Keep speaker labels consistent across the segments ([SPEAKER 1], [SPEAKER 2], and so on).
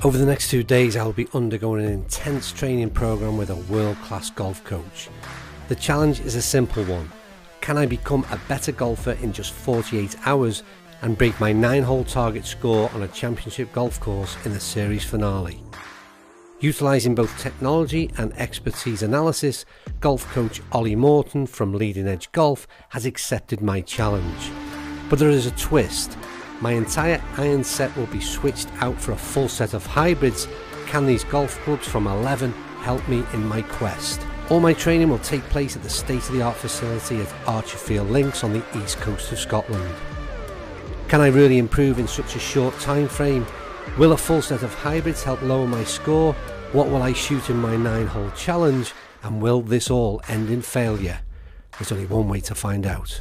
[SPEAKER 1] Over the next 2 days, I will be undergoing an intense training program with a world-class golf coach. The challenge is a simple one. Can I become a better golfer in just 48 hours and break my 9-hole target score on a championship golf course in the series finale? Utilising both technology and expertise analysis, golf coach Ollie Morton from Leading Edge Golf has accepted my challenge. But there is a twist. My entire iron set will be switched out for a full set of hybrids. Can these golf clubs from 11 help me in my quest? All my training will take place at the state-of-the-art facility at Archerfield Links on the east coast of Scotland. Can I really improve in such a short time frame? Will a full set of hybrids help lower my score? What will I shoot in my 9-hole challenge? And will this all end in failure? There's only one way to find out.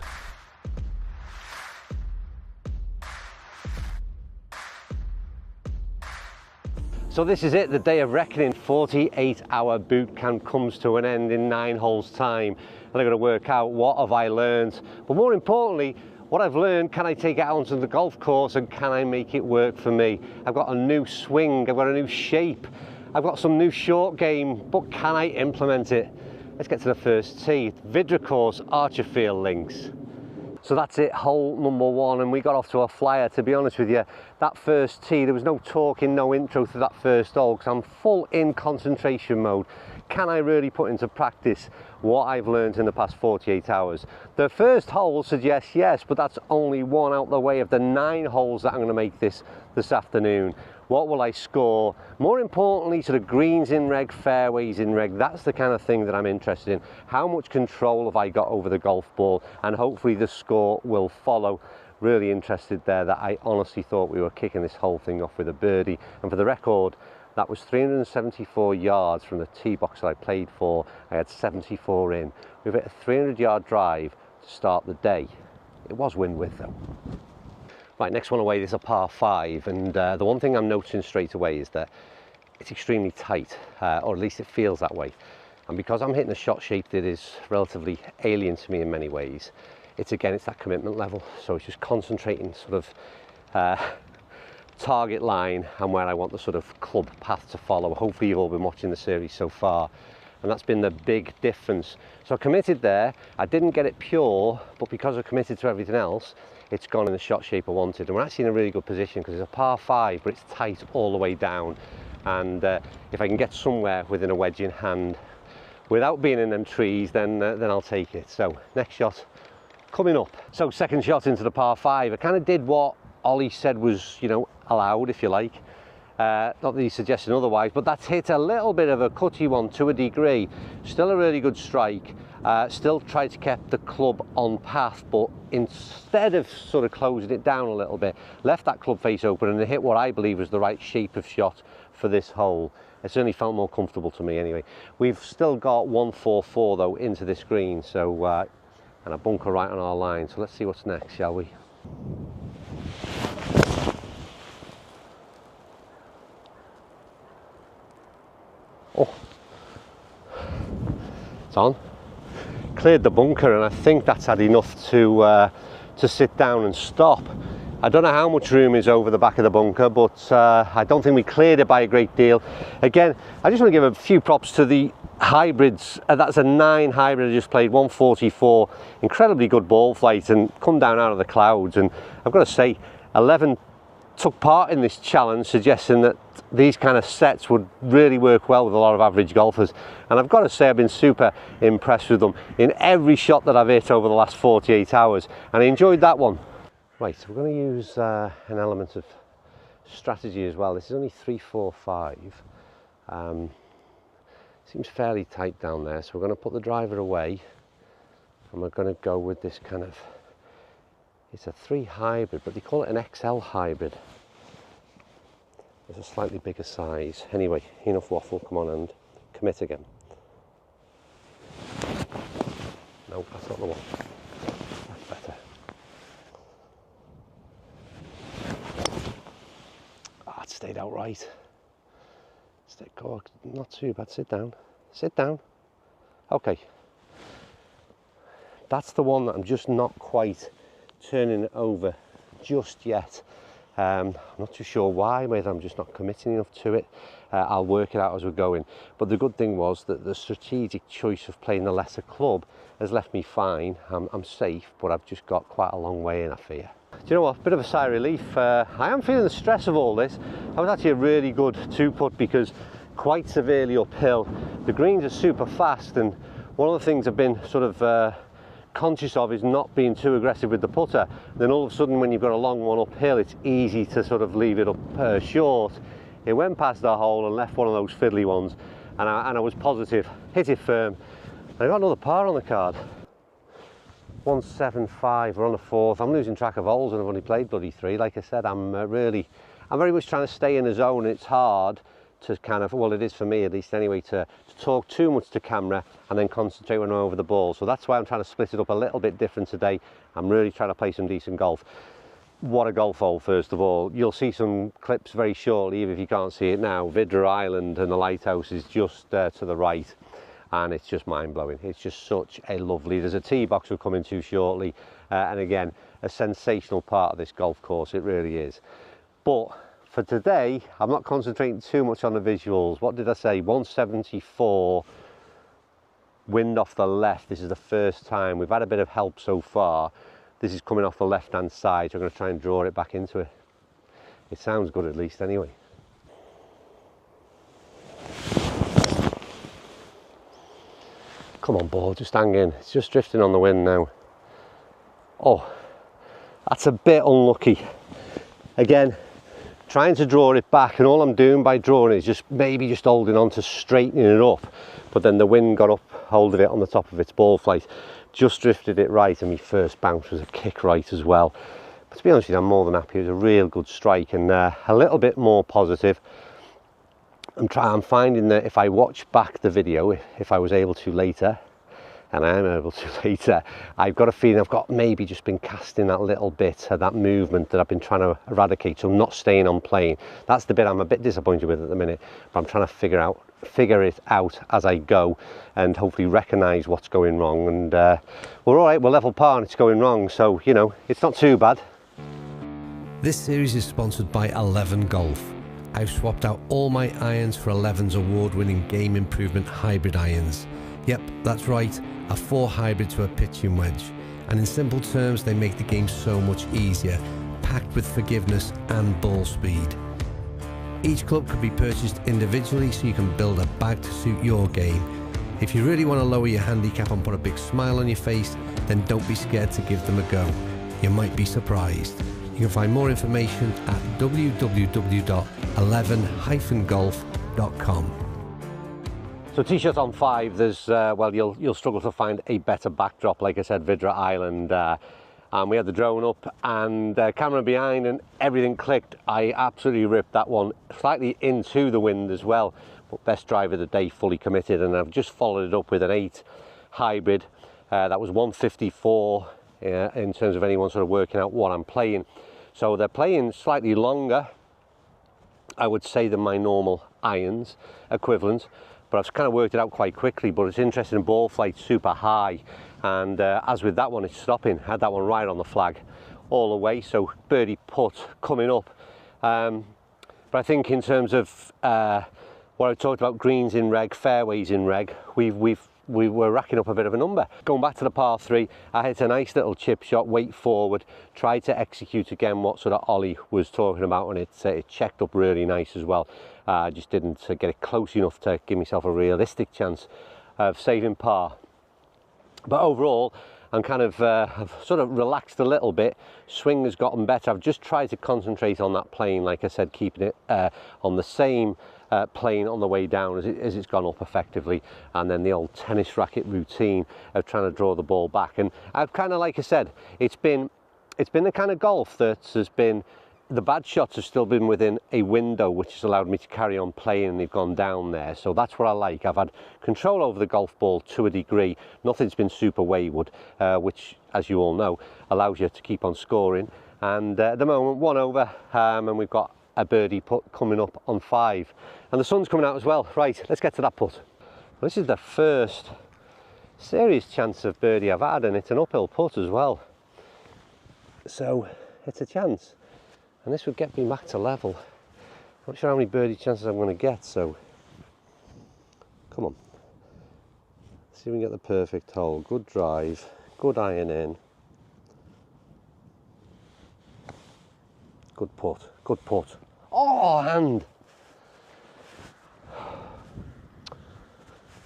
[SPEAKER 1] So this is it, the day of reckoning. 48-hour boot camp comes to an end in 9 holes time, and I've got to work out what have I learned, but more importantly, what I've learned, can I take it out onto the golf course and can I make it work for me? I've got a new swing, I've got a new shape, I've got some new short game, but can I implement it? Let's get to the first tee. Vidra course, Archerfield Links. So that's it, hole number 1, and we got off to a flyer. To be honest with you, that first tee, there was no talking, no intro to that first hole, because I'm full in concentration mode. Can I really put into practice what I've learned in the past 48 hours? The first hole suggests yes, but that's only one out the way of the 9 holes that I'm going to make this afternoon. What will I score? More importantly, sort of greens in reg, fairways in reg. That's the kind of thing that I'm interested in. How much control have I got over the golf ball? And hopefully the score will follow. Really interested there that I honestly thought we were kicking this whole thing off with a birdie. And for the record, that was 374 yards from the tee box that I played for. I had 74 in. We've hit a 300-yard drive to start the day. It was wind width though. Right, next one away, this is a par 5, and the one thing I'm noticing straight away is that it's extremely tight, or at least it feels that way. And because I'm hitting a shot shape that is relatively alien to me in many ways, it's that commitment level. So it's just concentrating sort of target line and where I want the sort of club path to follow. Hopefully you've all been watching the series so far, and that's been the big difference. So I committed there, I didn't get it pure, but because I committed to everything else, it's gone in the shot shape I wanted. And we're actually in a really good position because it's a par 5, but it's tight all the way down. And if I can get somewhere within a wedge in hand without being in them trees, then I'll take it. So next shot coming up. So second shot into the par 5. I kind of did what Ollie said was, you know, allowed, if you like. Not that he's suggesting otherwise, but that's hit a little bit of a cutty one to a degree. Still a really good strike. Still tried to keep the club on path, but instead of sort of closing it down a little bit, left that club face open and hit what I believe was the right shape of shot for this hole. It certainly felt more comfortable to me anyway. We've still got 144 though into this green, so and a bunker right on our line. So let's see what's next, shall we? Oh, it's on. Cleared the bunker, and I think that's had enough to sit down and stop. I don't know how much room is over the back of the bunker, but I don't think we cleared it by a great deal. Again, I just want to give a few props to the hybrids. That's a 9 hybrid I just played, 144. Incredibly good ball flight and come down out of the clouds. And I've got to say, 11 took part in this challenge, suggesting that these kind of sets would really work well with a lot of average golfers. And I've got to say, I've been super impressed with them in every shot that I've hit over the last 48 hours, and I enjoyed that one. Right, so we're going to use an element of strategy as well. This is only 345. Seems fairly tight down there, so we're going to put the driver away, and we're going to go with this kind of, it's a 3 hybrid, but they call it an XL hybrid. It's a slightly bigger size. Anyway, enough waffle, come on and commit again. No, that's not the one. That's better. Ah, it stayed out right. Not too bad, sit down. Sit down. Okay. That's the one that I'm just not quite turning it over just yet. I'm not too sure why, whether I'm just not committing enough to it. I'll work it out as we're going. But the good thing was that the strategic choice of playing the lesser club has left me fine. I'm safe, but I've just got quite a long way in, I fear. Do you know what? Bit of a sigh of relief. I am feeling the stress of all this. That was actually a really good two-putt because quite severely uphill. The greens are super fast, and one of the things I've been sort of conscious of is not being too aggressive with the putter. Then all of a sudden, when you've got a long one uphill, it's easy to sort of leave it up short. It went past the hole and left one of those fiddly ones, and I was positive, hit it firm. I got another par on the card. 175, we're on the fourth. I'm losing track of holes and I've only played bloody 3. Like I said, I'm very much trying to stay in the zone. It's hard to kind of, well, it is for me at least anyway, to talk too much to camera and then concentrate when I'm over the ball. So that's why I'm trying to split it up a little bit different today. I'm really trying to play some decent golf. What a golf hole, first of all. You'll see some clips very shortly, even if you can't see it now. Vidra Island and the lighthouse is just to the right, and it's just mind-blowing. It's just such a lovely, there's a tee box we'll come into shortly, and again, a sensational part of this golf course, it really is. But for today, I'm not concentrating too much on the visuals. What did I say? 174, wind off the left. This is the first time. We've had a bit of help so far. This is coming off the left-hand side, so I'm going to try and draw it back into it. It sounds good at least anyway. Come on, ball, just hang in. It's just drifting on the wind now. Oh, that's a bit unlucky. Again, trying to draw it back, and all I'm doing by drawing it is just maybe just holding on to straightening it up, but then the wind got up hold of it on the top of its ball flight, just drifted it right, and my first bounce was a kick right as well. But to be honest with you, I'm more than happy. It was a real good strike, and a little bit more positive. I'm finding that if I watch back the video, if I was able to later, and I am able to later, I've got a feeling I've got maybe just been casting that little bit of that movement that I've been trying to eradicate, so I'm not staying on plane. That's the bit I'm a bit disappointed with at the minute, but I'm trying to figure it out as I go and hopefully recognise what's going wrong. And we're all right, we're level par and it's going wrong, so you know, it's not too bad.
[SPEAKER 2] This series is sponsored by 11 Golf. I've swapped out all my irons for 11's award-winning game improvement hybrid irons. Yep, that's right, a 4 hybrid to a pitching wedge. And in simple terms, they make the game so much easier, packed with forgiveness and ball speed. Each club can be purchased individually so you can build a bag to suit your game. If you really want to lower your handicap and put a big smile on your face, then don't be scared to give them a go. You might be surprised. You can find more information at www.11-golf.com.
[SPEAKER 1] So tee-shot on 5, there's, well, you'll struggle to find a better backdrop, like I said, Vidra Island. And we had the drone up and camera behind and everything clicked. I absolutely ripped that one slightly into the wind as well. But best drive of the day, fully committed, and I've just followed it up with an 8 hybrid. That was 154 in terms of anyone sort of working out what I'm playing. So they're playing slightly longer, I would say, than my normal irons equivalent. But I've kind of worked it out quite quickly. But it's interesting, ball flight super high, and as with that one, it's stopping. Had that one right on the flag all the way, so birdie putt coming up. But I think in terms of what I talked about, greens in reg, fairways in reg, we were racking up a bit of a number. Going back to the par 3, I hit a nice little chip shot, weight forward, tried to execute again what sort of Ollie was talking about, and it checked up really nice as well. I just didn't get it close enough to give myself a realistic chance of saving par. But overall, I'm kind of I've sort of relaxed a little bit. Swing has gotten better. I've just tried to concentrate on that plane, like I said, keeping it on the same plane on the way down as it's gone up effectively, and then the old tennis racket routine of trying to draw the ball back. And I've kind of, like I said, it's been the kind of golf that has been, the bad shots have still been within a window, which has allowed me to carry on playing, and they've gone down there. So that's what I like. I've had control over the golf ball to a degree. Nothing's been super wayward, which, as you all know, allows you to keep on scoring. And at the moment, 1 over, and we've got a birdie putt coming up on 5. And the sun's coming out as well. Right, let's get to that putt. Well, this is the first serious chance of birdie I've had, and it's an uphill putt as well. So it's a chance. and this would get me back to level. Not sure how many birdie chances I'm going to get, so come on. See if we can get the perfect hole. Good drive, good iron in. Good putt, good putt. Oh, hand!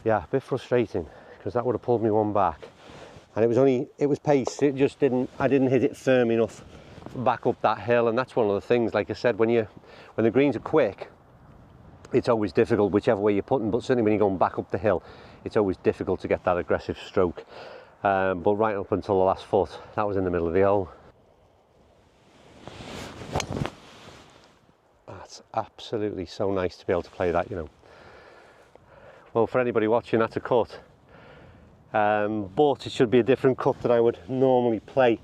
[SPEAKER 1] Yeah, a bit frustrating because that would have pulled me one back. And it was pace, I didn't hit it firm enough back up that hill, and that's one of the things, like I said, when the greens are quick, it's always difficult whichever way you're putting, but certainly when you're going back up the hill, it's always difficult to get that aggressive stroke. But right up until the last foot, that was in the middle of the hole. That's absolutely so nice to be able to play that, you know. Well, for anybody watching, that's a cut. But it should be a different cut that I would normally play.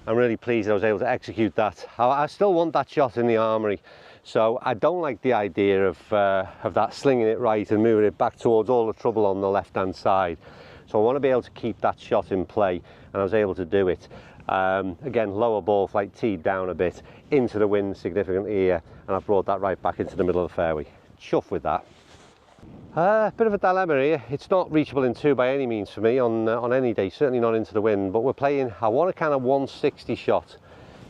[SPEAKER 1] I'm really pleased I was able to execute that. I still want that shot in the armoury, so I don't like the idea of that slinging it right and moving it back towards all the trouble on the left hand side. So I want to be able to keep that shot in play, and I was able to do it. Again, lower ball flight, teed down a bit, into the wind significantly here, and I've brought that right back into the middle of the fairway. Chuff with that. Bit of a dilemma here. It's not reachable in two by any means for me on any day, certainly not into the wind, but we're playing, I want a kind of 160 shot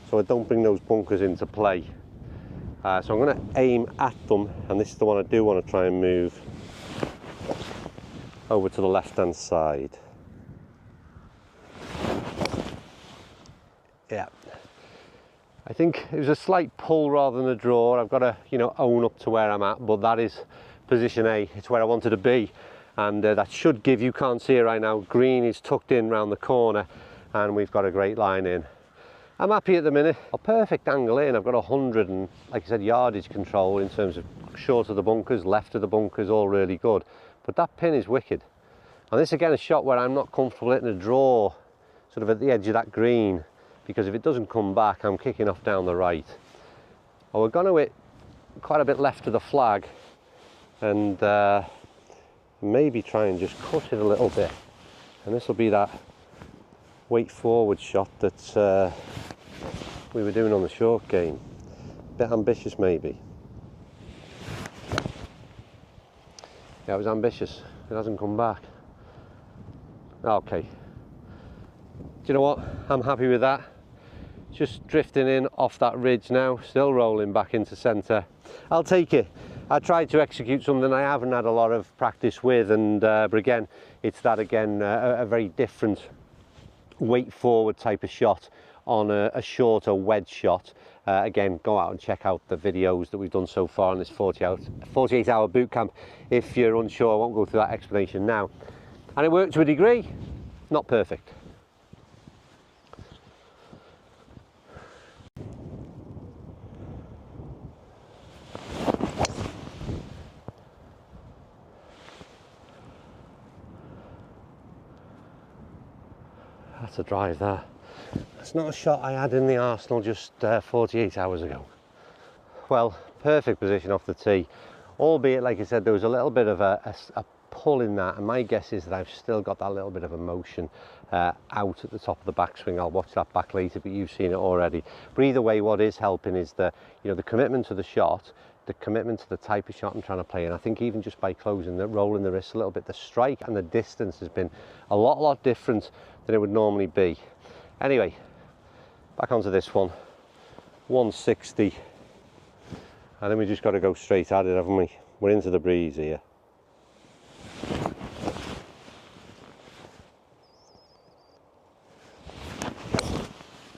[SPEAKER 1] so I don't bring those bunkers into play. So I'm going to aim at them, and this is the one I do want to try and move over to the left hand side. Yeah, I think it was a slight pull rather than a draw. I've got to, you know, own up to where I'm at, but that is position A. It's where I wanted to be, and that should give, you can't see it right now, green is tucked in round the corner, and we've got a great line in. I'm happy at the minute. A perfect angle in. I've got 100 and, like I said, yardage control in terms of short of the bunkers, left of the bunkers, all really good. But that pin is wicked. And this again, a shot where I'm not comfortable hitting a draw sort of at the edge of that green, because if it doesn't come back, I'm kicking off down the right. Well, we're going to hit quite a bit left of the flag, and maybe try and just cut it a little bit, and this will be that weight forward shot that we were doing on the short game. Bit ambitious maybe. Yeah, it was ambitious. It hasn't come back. Okay, do you know what, I'm happy with that. Just drifting in off that ridge now, still rolling back into centre. I'll take it. I tried to execute something I haven't had a lot of practice with, and but again, it's that again, a very different weight forward type of shot on a shorter wedge shot. Again, go out and check out the videos that we've done so far on this 48 hour boot camp. If you're unsure, I won't go through that explanation now. And it worked to a degree, not perfect. That's a drive there. That's not a shot I had in the arsenal just 48 hours ago. Well, perfect position off the tee, albeit, like I said, there was a little bit of a pull in that, and my guess is that I've still got that little bit of emotion out at the top of the backswing. I'll watch that back later, but you've seen it already. But either way, what is helping is the commitment to the shot, the commitment to the type of shot I'm trying to play, and I think even just by rolling the wrist a little bit, the strike and the distance has been a lot different than it would normally be. Anyway, back onto this one, 160, and then we just got to go straight at it, haven't we? We're into the breeze here.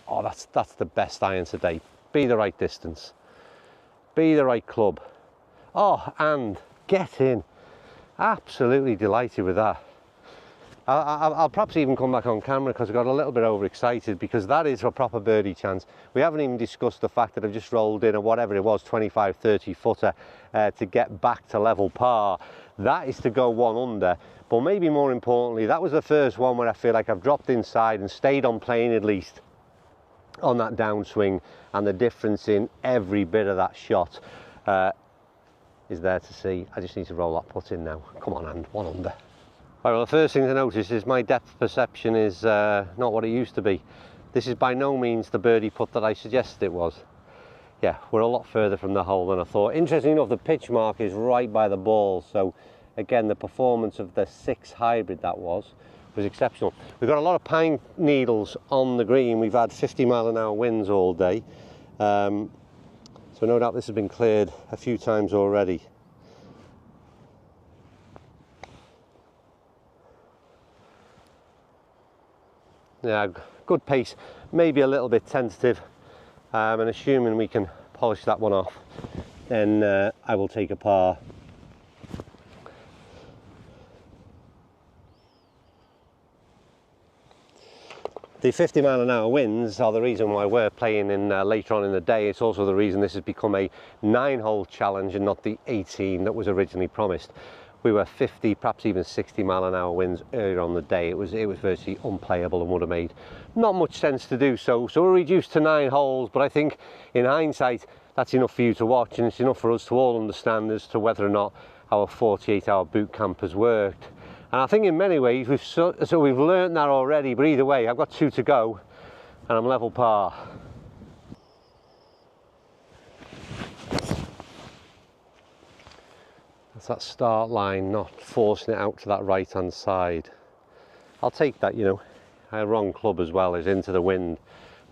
[SPEAKER 1] Oh, that's the best iron today. Be the right distance, be the right club. Oh, and get in. Absolutely delighted with that. I'll perhaps even come back on camera because I got a little bit overexcited, because that is a proper birdie chance. We haven't even discussed the fact that I've just rolled in a whatever it was, 25, 30 footer to get back to level par. That is to go one under, but maybe more importantly, that was the first one where I feel like I've dropped inside and stayed on plane at least on that downswing, and the difference in every bit of that shot is there to see. I just need to roll that putt in now. Come on, and one under. Right, well, the first thing to notice is my depth perception is not what it used to be. This is by no means the birdie putt that I suggested it was. yeah, we're a lot further from the hole than I thought. Interesting enough, the pitch mark is right by the ball, so again, the performance of the 6 hybrid that was exceptional. We've got a lot of pine needles on the green. We've had 50-mile-an-hour winds all day, so no doubt this has been cleared a few times already. Yeah, good pace, maybe a little bit tentative, and assuming we can polish that one off, then I will take a par. The 50-mile-an-hour winds are the reason why we're playing in later on in the day. It's also the reason this has become a 9-hole challenge and not the 18 that was originally promised. We were 50, perhaps even 60-mile-an-hour winds earlier on the day. It was virtually unplayable and would have made not much sense to do so. So we're reduced to 9 holes, but I think in hindsight that's enough for you to watch, and it's enough for us to all understand as to whether or not our 48-hour boot camp has worked. And I think in many ways we've learned that already, but either way, I've got 2 to go and I'm level par. That's that start line, not forcing it out to that right-hand side. I'll take that, you know. A wrong club as well is into the wind.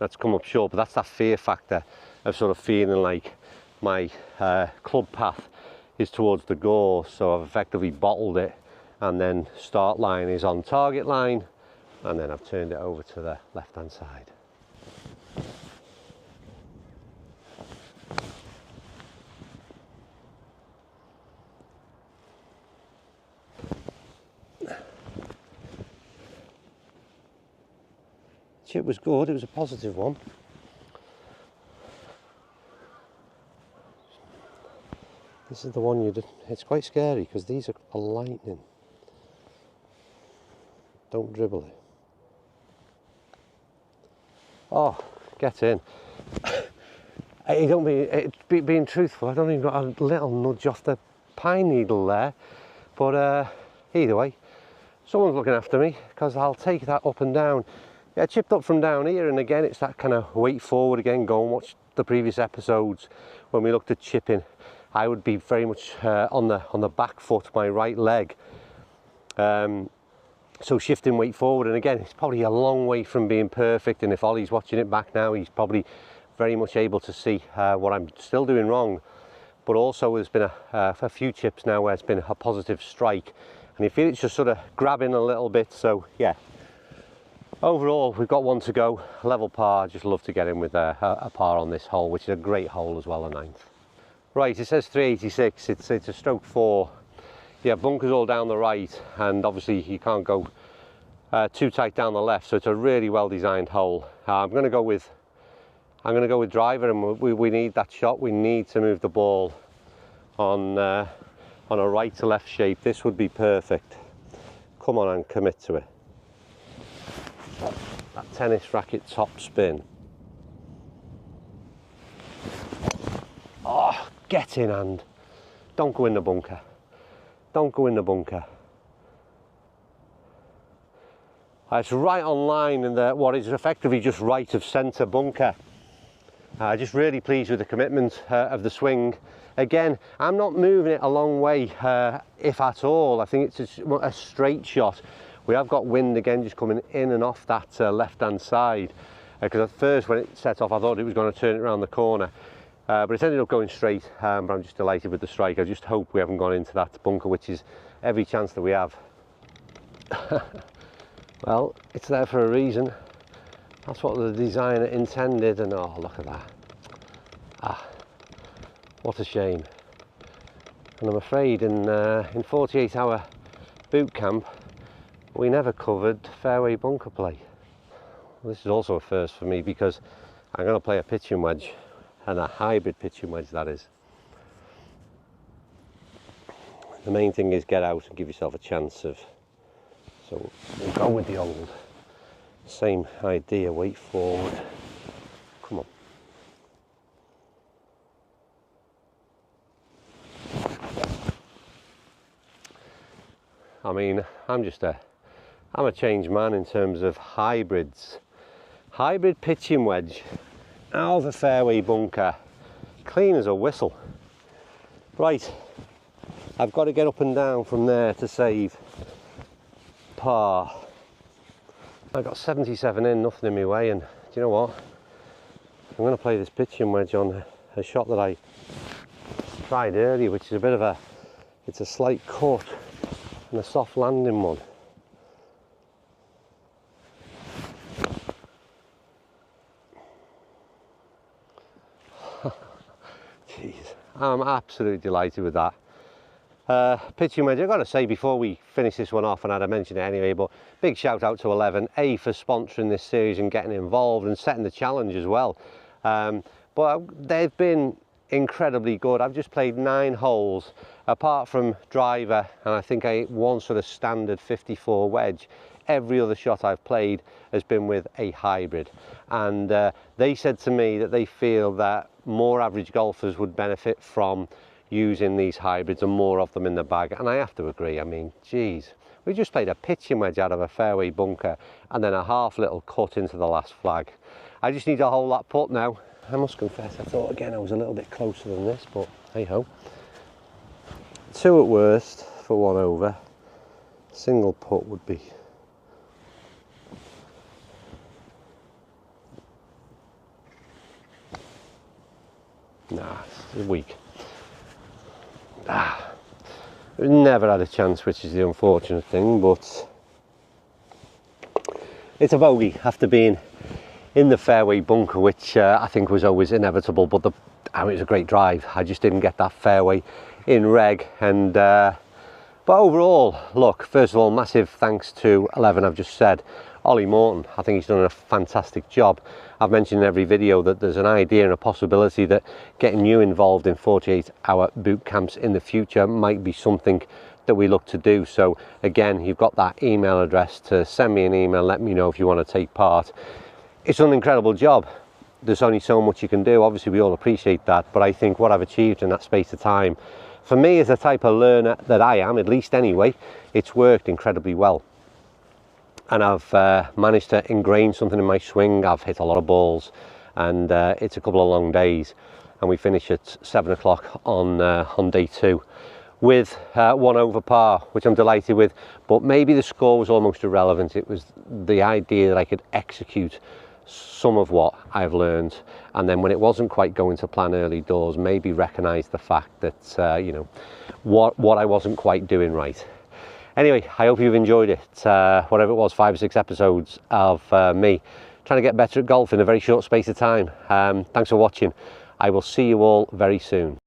[SPEAKER 1] That's come up short, but that's that fear factor of sort of feeling like my club path is towards the gore, so I've effectively bottled it. And then start line is on target line, and then I've turned it over to the left hand side. Chip was good, it was a positive one. This is the one it's quite scary because these are lightning. Don't dribble it. Oh, get in. Being truthful, I don't even got a little nudge off the pine needle there. But either way, someone's looking after me because I'll take that up and down. Yeah, chipped up from down here, and again, it's that kind of weight forward again. Go and watch the previous episodes when we looked at chipping. I would be very much on the back foot, my right leg. So shifting weight forward, and again, it's probably a long way from being perfect, and if Ollie's watching it back now, he's probably very much able to see what I'm still doing wrong. But also there's been a few chips now where it's been a positive strike, and you feel it's just sort of grabbing a little bit. So yeah, overall we've got 1 to go, level par. Just love to get in with a par on this hole, which is a great hole as well, a 9th. Right, it says 386, it's a stroke 4. Yeah, bunkers all down the right, and obviously you can't go too tight down the left, so it's a really well designed hole. I'm going to go with driver, and we need that shot. We need to move the ball on a right to left shape. This would be perfect. Come on and commit to it. That tennis racket top spin. Oh, get in hand. Don't go in the bunker. Don't go in the bunker. It's right on line in what is effectively just right of centre bunker. Just really pleased with the commitment of the swing. Again, I'm not moving it a long way, if at all. I think it's a straight shot. We have got wind again just coming in and off that left-hand side. Because at first when it set off, I thought it was going to turn it around the corner. But it's ended up going straight, but I'm just delighted with the strike. I just hope we haven't gone into that bunker, which is every chance that we have. Well, it's there for a reason. That's what the designer intended, and oh, look at that. Ah, what a shame. And I'm afraid in 48-hour boot camp, we never covered fairway bunker play. Well, this is also a first for me because I'm going to play a pitching wedge. And a hybrid pitching wedge, that is. The main thing is get out and give yourself a chance of. So we'll go with the old same idea, weight forward. Come on. I mean, I'm a changed man in terms of hybrids. Hybrid pitching wedge out of a fairway bunker clean as a whistle. Right, I've got to get up and down from there to save par. I got 77 in, nothing in my way, and do you know what? I'm going to play this pitching wedge on a shot that I tried earlier, which is a bit of a, it's a slight cut and a soft landing one. Jeez, I'm absolutely delighted with that. Pitching wedge, I've got to say before we finish this one off, and I'd mention it anyway, but big shout out to 11, A, for sponsoring this series and getting involved and setting the challenge as well. But they've been incredibly good. I've just played 9 holes, apart from driver, and I think I hit one sort of standard 54 wedge. Every other shot I've played has been with a hybrid, and they said to me that they feel that more average golfers would benefit from using these hybrids and more of them in the bag, and I have to agree. I mean, geez, we just played a pitching wedge out of a fairway bunker and then a half little cut into the last flag. I just need to hold that putt now. I must confess, I thought again I was a little bit closer than this, but hey ho. 2 at worst for 1 over. Single putt would be nah, it's weak. Never had a chance, which is the unfortunate thing, but it's a bogey after being in the fairway bunker, which I think was always inevitable, but it was a great drive. I just didn't get that fairway in reg, and but overall, look, first of all, massive thanks to 11, I've just said. Ollie Morton, I think he's done a fantastic job. I've mentioned in every video that there's an idea and a possibility that getting you involved in 48-hour boot camps in the future might be something that we look to do. So again, you've got that email address to send me an email, let me know if you want to take part. It's an incredible job. There's only so much you can do. Obviously, we all appreciate that, but I think what I've achieved in that space of time, for me as a type of learner that I am, at least anyway, it's worked incredibly well. And I've managed to ingrain something in my swing. I've hit a lot of balls, and it's a couple of long days, and we finish at 7 o'clock on day 2 with 1 over par, which I'm delighted with. But maybe the score was almost irrelevant. It was the idea that I could execute some of what I've learned, and then when it wasn't quite going to plan early doors, maybe recognize the fact that you know, what I wasn't quite doing right. Anyway, I hope you've enjoyed it. Whatever it was, 5 or 6 episodes of me trying to get better at golf in a very short space of time. Thanks for watching. I will see you all very soon.